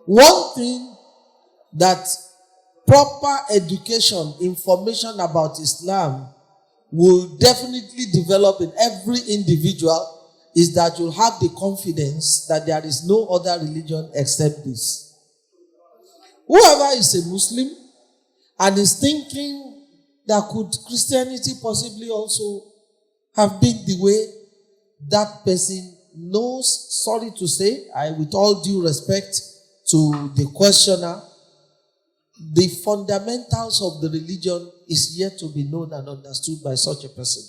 One thing that proper education, information about Islam will definitely develop in every individual is that you'll have the confidence that there is no other religion except this. Whoever is a Muslim and is thinking that could Christianity possibly also have been the way, that person knows, sorry to say, with all due respect to the questioner, the fundamentals of the religion is yet to be known and understood by such a person.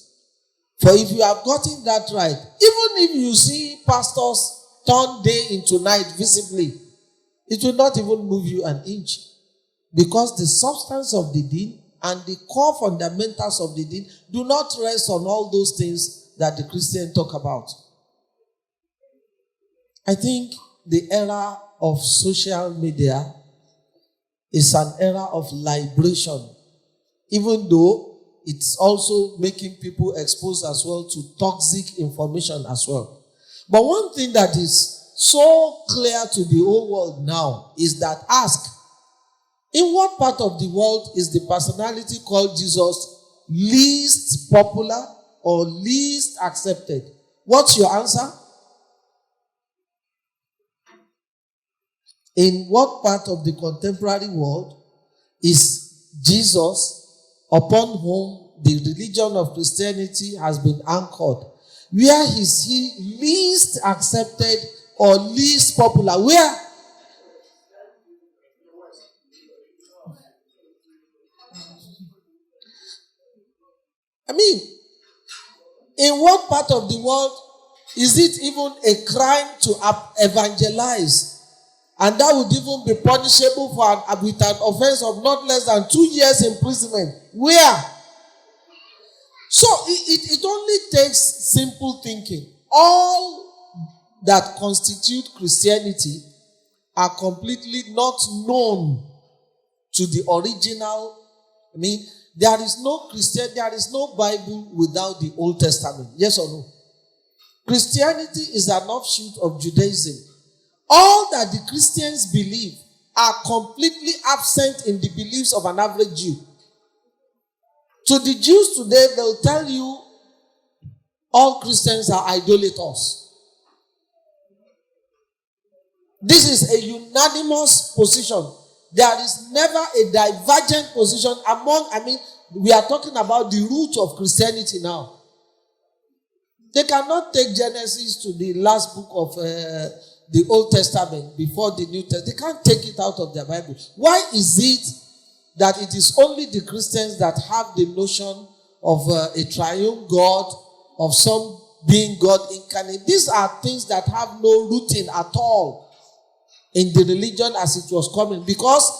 For if you have gotten that right, even if you see pastors turn day into night visibly, it will not even move you an inch. Because the substance of the deen and the core fundamentals of the deen do not rest on all those things that the Christians talk about. I think the era of social media is an era of liberation, even though it's also making people exposed as well to toxic information as well. But one thing that is so clear to the whole world now is that ask, in what part of the world is the personality called Jesus least popular or least accepted? What's your answer? In what part of the contemporary world is Jesus, upon whom the religion of Christianity has been anchored, where is he least accepted or least popular? Where? I mean, in what part of the world is it even a crime to evangelize? And that would even be punishable with an offense of not less than 2 years imprisonment. Where? So it only takes simple thinking. All that constitute Christianity are completely not known to the original. I mean, there is no Bible without the Old Testament. Yes or no? Christianity is an offshoot of Judaism. All that the Christians believe are completely absent in the beliefs of an average Jew. To the Jews today, they'll tell you all Christians are idolaters. This is a unanimous position. There is never a divergent position among, we are talking about the root of Christianity now. They cannot take Genesis to the last book of the Old Testament before the New Testament. They can't take it out of their Bible. Why is it that it is only the Christians that have the notion of a triune God, of some being God incarnate? These are things that have no rooting at all in the religion as it was coming, because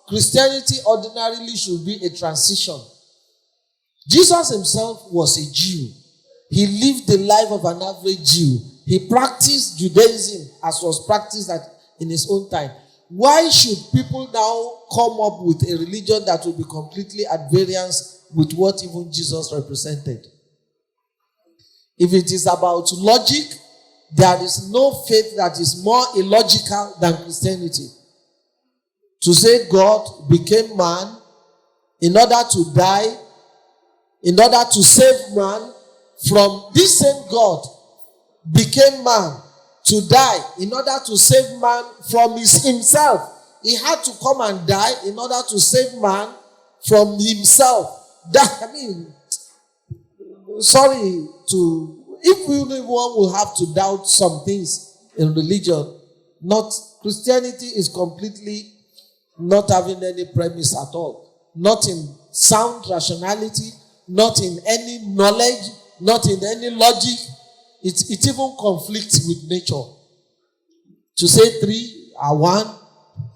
Christianity ordinarily should be a transition. Jesus himself was a Jew. He lived the life of an average Jew. He practiced Judaism as was practiced in his own time. Why should people now come up with a religion that will be completely at variance with what even Jesus represented? If it is about logic, there is no faith that is more illogical than Christianity. To say God became man in order to die, in order to save man from this same God, became man to die in order to save man from himself. He had to come and die in order to save man from himself. If anyone will have to doubt some things in religion, Christianity is completely not having any premise at all. Not in sound rationality, not in any knowledge, not in any logic. It even conflicts with nature. To say three are one,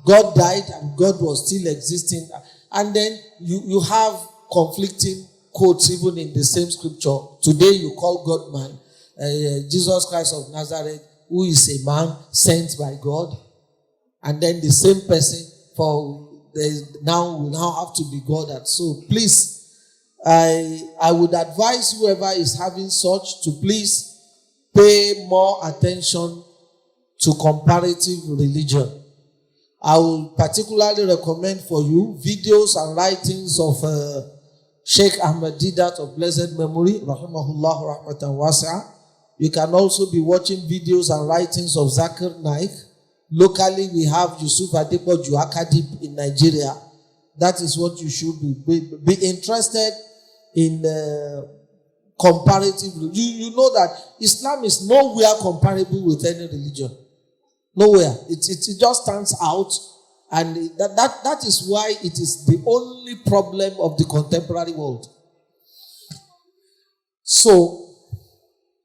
God died and God was still existing. And then you have conflicting quotes even in the same scripture. Today you call God man. Jesus Christ of Nazareth, who is a man sent by God. And then the same person will now have to be God. And so please, I would advise whoever is having such to please pay more attention to comparative religion. I will particularly recommend for you videos and writings of Sheikh Ahmad Didat of blessed memory, rahimahullah rahmatan wasi'ah. You can also be watching videos and writings of Zakir Naik. Locally, we have Yusuf Adepoju Akadip in Nigeria. That is what you should be interested in. Comparatively, you know that Islam is nowhere comparable with any religion. Nowhere. It just stands out, and that is why it is the only problem of the contemporary world. So,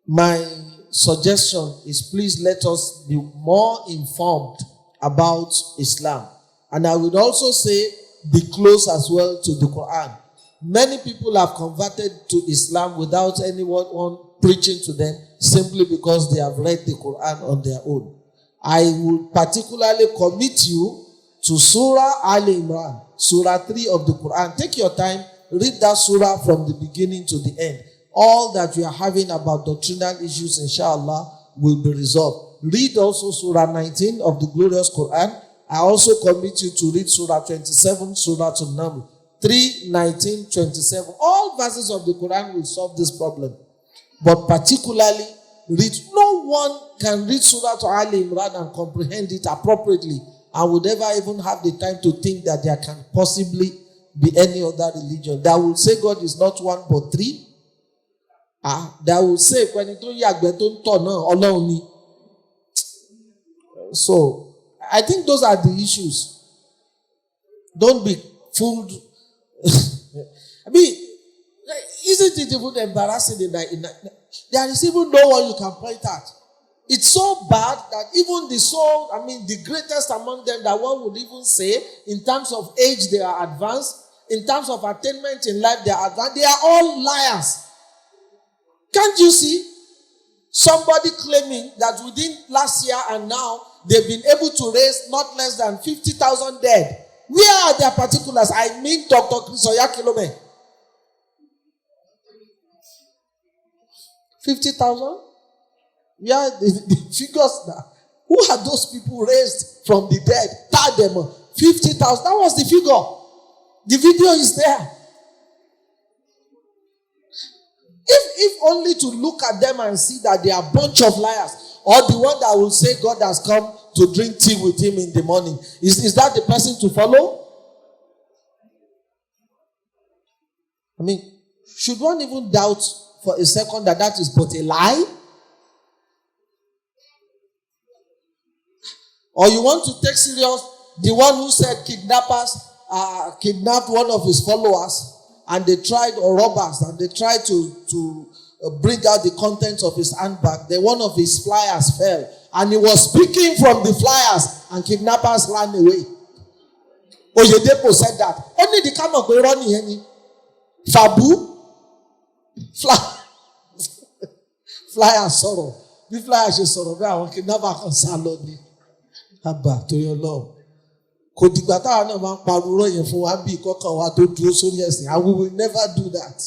my suggestion is, please let us be more informed about Islam. And I would also say, be close as well to the Quran. Many people have converted to Islam without anyone preaching to them, simply because they have read the Quran on their own. I would particularly commit you to Surah Al-Imran, Surah 3 of the Quran. Take your time, read that surah from the beginning to the end. All that you are having about doctrinal issues, inshallah, will be resolved. Read also Surah 19 of the glorious Quran. I also commit you to read Surah 27, Surah An-Naml. 3, 19, 27. All verses of the Quran will solve this problem. But particularly, no one can read Surah Al-Imran and comprehend it appropriately, and would ever even have the time to think that there can possibly be any other religion that will say God is not one but three. That will say, so I think those are the issues. Don't be fooled. I mean, isn't it even embarrassing there is even no one you can point at. It's so bad that even the greatest among them, that one would even say, in terms of age they are advanced, in terms of attainment in life they are advanced, they are all liars. Can't you see? Somebody claiming that within last year and now, they've been able to raise not less than 50,000 dead. Where are their particulars? I mean Dr. Krisoya Kilome. 50,000? Yeah, the figures now. Who are those people raised from the dead? Tell them 50,000. That was the figure. The video is there. If only to look at them and see that they are a bunch of liars, or the one that will say God has come to drink tea with him in the morning. Is that the person to follow? I mean, should one even doubt for a second that is but a lie? Or you want to take serious the one who said kidnappers kidnapped one of his followers, and they tried, or robbers, and they tried to bring out the contents of his handbag. Then one of his flyers fell, and he was speaking from the flyers, and kidnappers ran away. Oyedepo said that. Only the kind of irony any Fabu flyer sorrow. The flyer is sorrow. I want kidnapper can salon me. Abba to your love. And we will never do that.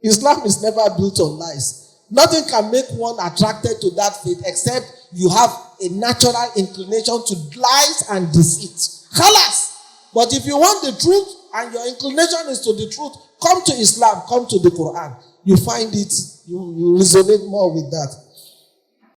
Islam is never built on lies. Nothing can make one attracted to that faith except you have a natural inclination to lies and deceit. Khalas. But if you want the truth and your inclination is to the truth, come to Islam, come to the Quran. You find it, you resonate more with that.